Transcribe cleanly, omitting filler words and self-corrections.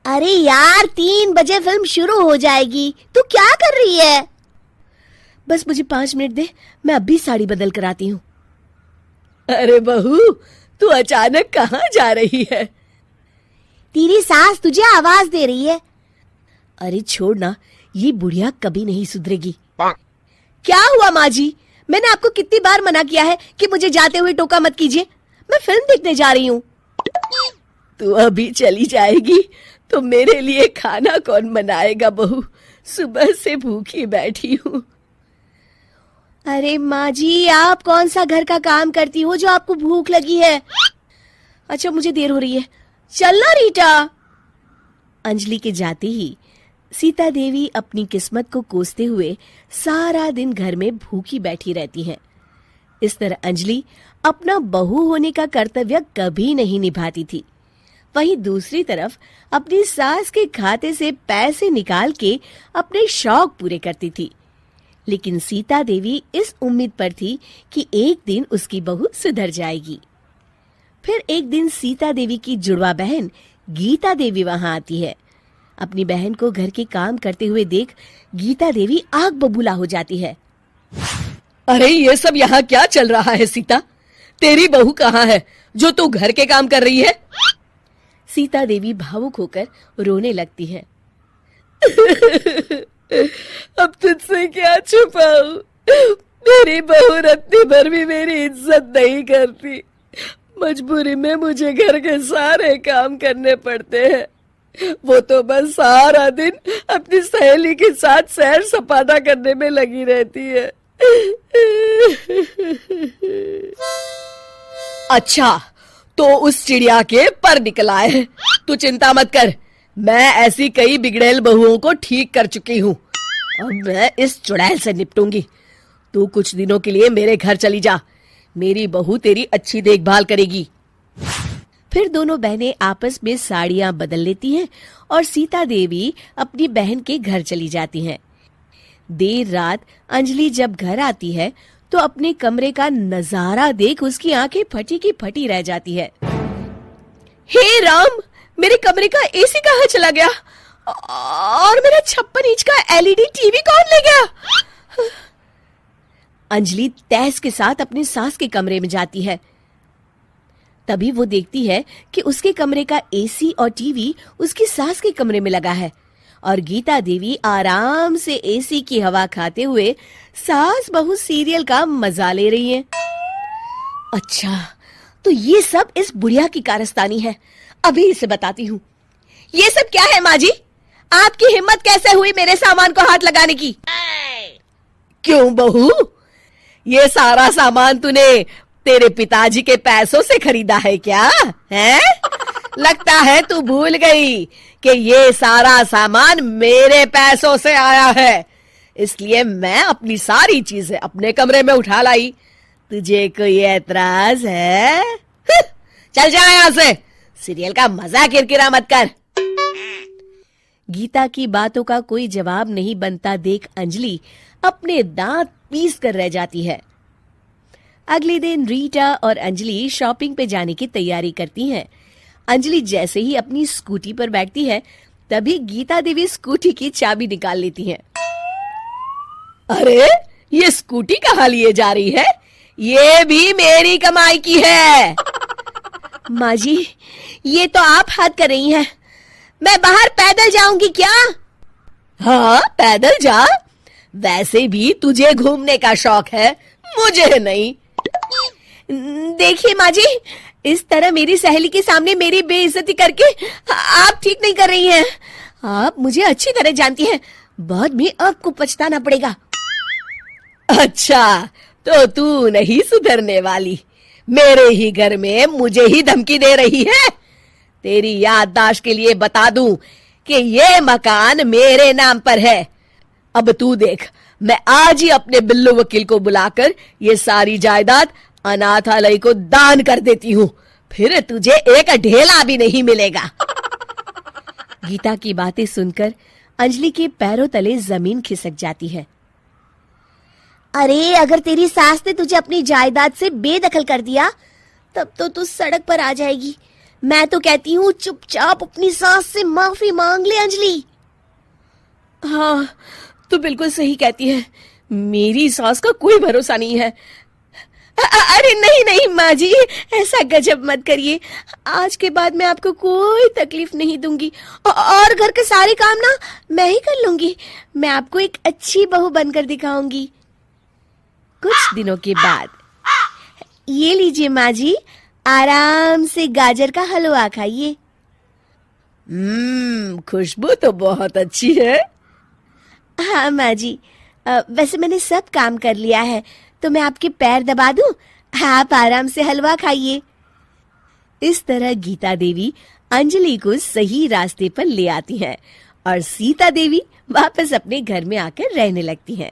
अरे यार 3 बजे फिल्म शुरू हो जाएगी, तू क्या कर रही है? बस मुझे 5 मिनट दे, मैं अभी साड़ी बदल कर आती हूँ। अरे बहू, तू अचानक कहाँ जा रही है? तेरी सास तुझे आवाज दे रही है। अरे छोड़ ना, ये बुढ़िया कभी नहीं सुधरेगी। क्या हुआ माँ जी? मैंने आपको कितनी बार मना किया है कि मुझे जाते हुए टोका मत कीजिए। मैं फिल्म देखने जा रही हूँ। तू अभी चली जाएगी तो मेरे लिए खाना कौन बनाएगा बहू? सुबह से भूखी बैठी हूँ। अरे माँ जी, आप कौन सा घर का काम करती हो जो आपको भूख लगी है? अच्छा, मुझे देर हो रही है, चलना रीटा। अंजलि के जाते ही सीता देवी अपनी किस्मत को कोसते हुए सारा दिन घर में भूखी बैठी रहती हैं। इस तरह अंजलि अपना बहू होने का कर्तव्य कभी नहीं निभाती थी। वहीं दूसरी तरफ अपनी सास के खाते से पैसे निकाल के अपने शौक पूरे करती थी। लेकिन सीता देवी इस उम्मीद पर थी कि एक दिन उसकी बहू सुधर जाएगी। फिर एक दिन सीता देवी की जुड़वा बहन गीता देवी वहां आती है। अपनी बहन को घर के काम करते हुए देख गीता देवी आग बबूला हो जाती है। अरे ये सब यहाँ क्या चल रहा है सीता? तेरी बहू कहाँ है जो तू घर के काम कर रही है? सीता देवी भावुक होकर रोने लगती है। अब तुझसे क्या छुपाऊं? मेरी बहू रत्ती भर भी मेरी इज्जत नहीं करती। मजबूरी में मुझे घर के सारे काम करने पड़ते हैं। वो तो बस सारा दिन अपनी सहेली के साथ सैर सपाटा करने में लगी रहती है। अच्छा, तो उस चिड़िया के पर निकल आए। तू चिंता मत कर, मैं ऐसी कई बिगड़ैल बहुओं को ठीक कर चुकी हूँ। अब मैं इस चुड़ैल से निपटूंगी। तू कुछ दिनों के लिए मेरे घर चली जा, मेरी बहू तेरी अच्छी देखभाल करेगी। फिर दोनों बहनें आपस में साड़ियां बदल लेती हैं और सीता देवी अपनी बहन के घर चली जाती हैं। देर रात अंजलि जब घर आती है तो अपने कमरे का नजारा देख उसकी आंखें फटी की फटी रह जाती है। हे राम, मेरे कमरे का एसी कहाँ चला गया? और मेरा 56 इंच का एलईडी टीवी कौन ले गया? अंजलि तैस के साथ अपनी सास के कमरे में जाती है। तभी वो देखती है कि उसके कमरे का एसी और टीवी उसकी सास के कमरे में लगा है और गीता देवी आराम से एसी की हवा खाते हुए सास बहू सीरियल का मजा ले रही है। अच्छा, तो ये सब इस बुढ़िया की कारस्तानी है। अभी इसे बताती हूँ। ये सब क्या है माँ जी? आपकी हिम्मत कैसे हुई मेरे सामान को हाथ लगाने की? क्यों बहू, ये सारा सामान तूने तेरे पिताजी के पैसों से खरीदा है क्या? हैं? लगता है तू भूल गई कि ये सारा सामान मेरे पैसों से आया है, इसलिए मैं अपनी सारी चीजें अपने कमरे में उठा लाई। तुझे कोई एतराज है? चल जा यहाँ से, सीरियल का मजा किरकिरा मत कर। गीता की बातों का कोई जवाब नहीं बनता देख अंजलि अपने दांत पीस कर रह जाती है। अगले दिन रीटा और अंजलि शॉपिंग पे जाने की तैयारी करती हैं। अंजलि जैसे ही अपनी स्कूटी पर बैठती है तभी गीता देवी स्कूटी की चाबी निकाल लेती हैं। अरे, ये स्कूटी कहाँ लिए जा रही है? ये भी मेरी कमाई की है। माँ जी, ये तो आप हद कर रही हैं। मैं बाहर पैदल जाऊंगी क्या? हाँ, पैदल जा। वैसे भी तुझे घूमने का शौक है, मुझे नहीं। देखिए माँ जी, इस तरह मेरी सहेली के सामने मेरी बेइज्जती करके आप ठीक नहीं कर रही हैं। आप मुझे अच्छी तरह जानती हैं, बाद में आपको पछताना पड़ेगा। अच्छा, तो तू नहीं सुधरने वाली? मेरे ही घर में मुझे ही धमकी दे रही है? तेरी याददाश्त के लिए बता दूं कि ये मकान मेरे नाम पर है। अब तू देख, मैं आज ही अपने बिल्लू वकील को बुलाकर ये सारी जायदाद अनाथालय को दान कर देती हूँ, फिर तुझे एक ढेला भी नहीं मिलेगा। गीता की बातें सुनकर अंजलि के पैरों तले जमीन खिसक जाती है। अरे, अगर तेरी सास ने तुझे अपनी जायदाद से बेदखल कर दिया तब तो तू सड़क पर आ जाएगी। मैं तो कहती हूँ चुपचाप अपनी सास से माफी मांग ले अंजलि। हाँ, तो बिल्कुल सही कहती है, मेरी सास का कोई भरोसा नहीं है। अरे नहीं नहीं माँ जी, ऐसा गजब मत करिए, आज के बाद मैं आपको कोई तकलीफ नहीं दूंगी और घर के सारे काम ना मैं ही कर लूंगी। मैं आपको एक अच्छी बहू बनकर दिखाऊंगी। कुछ दिनों के बाद, ये लीजिए माँ जी, आराम से गाजर का हलवा खाइए। खुशबू तो बहुत अच्छी है। हाँ माँ जी, वैसे मैंने सब काम कर लिया है, तो मैं आपके पैर दबा दूं, आप आराम से हलवा खाइए। इस तरह गीता देवी अंजलि को सही रास्ते पर ले आती हैं और सीता देवी वापस अपने घर में आकर रहने लगती हैं।